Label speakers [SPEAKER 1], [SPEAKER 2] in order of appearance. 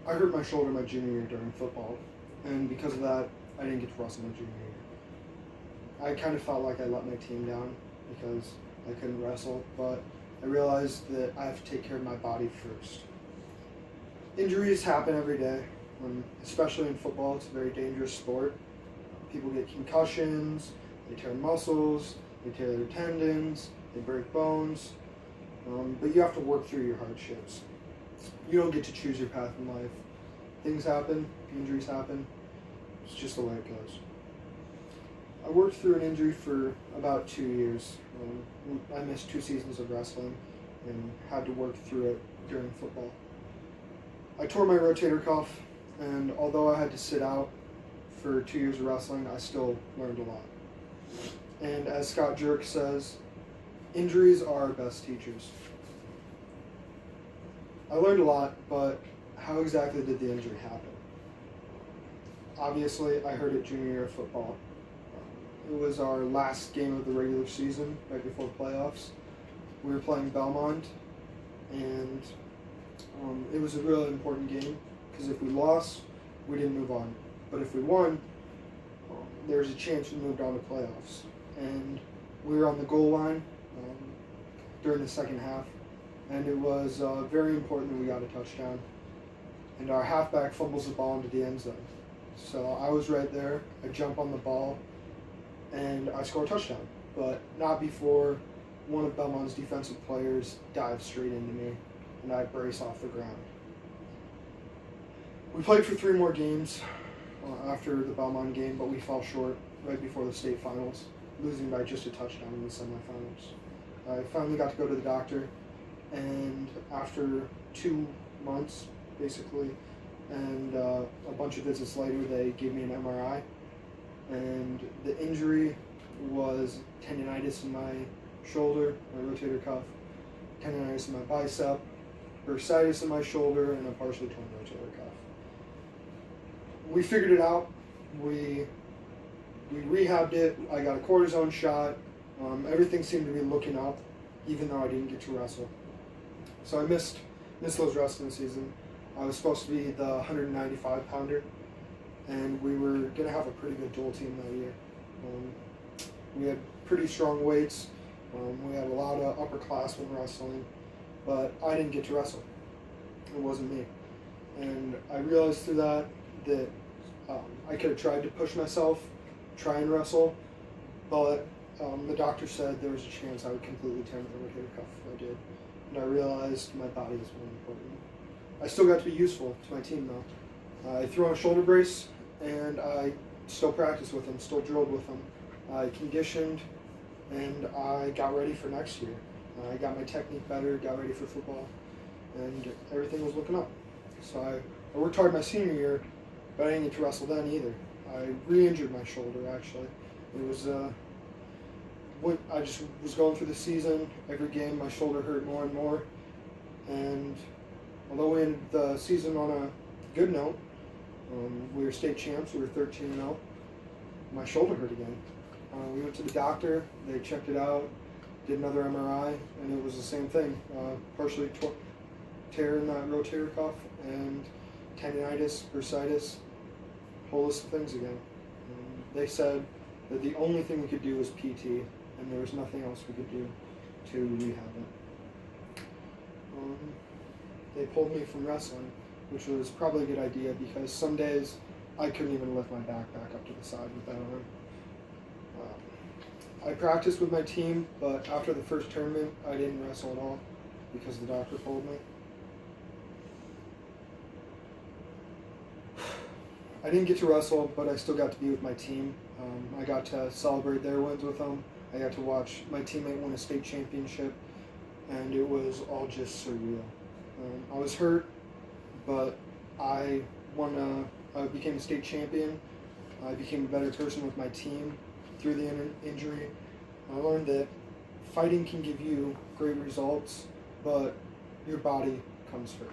[SPEAKER 1] I hurt my shoulder my junior year during football, and because of that, I didn't get to wrestle my junior year. I kind of felt like I let my team down because I couldn't wrestle, but I realized that I have to take care of my body first. Injuries happen every day, especially in football. It's a very dangerous sport. People get concussions, they tear muscles, they tear their tendons, they break bones, but you have to work through your hardships. You don't get to choose your path in life. Things happen, injuries happen, it's just the way it goes. I worked through an injury for about 2 years. I missed 2 seasons of wrestling and had to work through it during football. I tore my rotator cuff, and although I had to sit out for 2 years of wrestling, I still learned a lot. And as Scott Jurek says, injuries are our best teachers. I learned a lot, but how exactly did the injury happen? Obviously, I hurt it junior year of football. It was our last game of the regular season, right before playoffs. We were playing Belmont, and it was a really important game because if we lost, we didn't move on. But if we won, there was a chance we moved on to playoffs. And we were on the goal line during the second half, and it was very important that we got a touchdown. And our halfback fumbles the ball into the end zone. So I was right there. I jump on the ball, and I score a touchdown. But not before one of Belmont's defensive players dives straight into me, and I brace off the ground. We played for 3 more games after the Belmont game, but we fell short right before the state finals, losing by just a touchdown in the semifinals. I finally got to go to the doctor, and after 2 months, basically, and a bunch of visits later, they gave me an MRI, and the injury was tendinitis in my shoulder, my rotator cuff, tendinitis in my bicep, bursitis in my shoulder, and a partially torn rotator cuff. We figured it out. We rehabbed it. I got a cortisone shot. Everything seemed to be looking up, even though I didn't get to wrestle. So I missed those wrestling season. I was supposed to be the 195-pounder, and we were going to have a pretty good dual team that year. We had pretty strong weights. We had a lot of upperclassmen wrestling, but I didn't get to wrestle. It wasn't me. And I realized through that I could have tried to push myself, try and wrestle, but the doctor said there was a chance I would completely tear my rotator cuff if I did. And I realized my body is more important. I still got to be useful to my team though. I threw on a shoulder brace, and I still practiced with them, still drilled with them. I conditioned, and I got ready for next year. I got my technique better, got ready for football, and everything was looking up. So I worked hard my senior year, but I didn't get to wrestle then either. I re-injured my shoulder, actually. It was, I just was going through the season. Every game, my shoulder hurt more and more. And although we ended the season on a good note, we were state champs, we were 13-0, my shoulder hurt again. We went to the doctor, they checked it out, did another MRI, and it was the same thing. Partially tear in that rotator cuff, and tendinitis, bursitis, whole list of things again. They said that the only thing we could do was PT, and there was nothing else we could do to rehab it. They pulled me from wrestling, which was probably a good idea because some days I couldn't even lift my backpack up to the side with that arm. I practiced with my team, but after the first tournament, I didn't wrestle at all because the doctor pulled me. I didn't get to wrestle, but I still got to be with my team. I got to celebrate their wins with them. I got to watch my teammate win a state championship, and it was all just surreal. I was hurt, but I became a state champion. I became a better person with my team through the injury. I learned that fighting can give you great results, but your body comes first.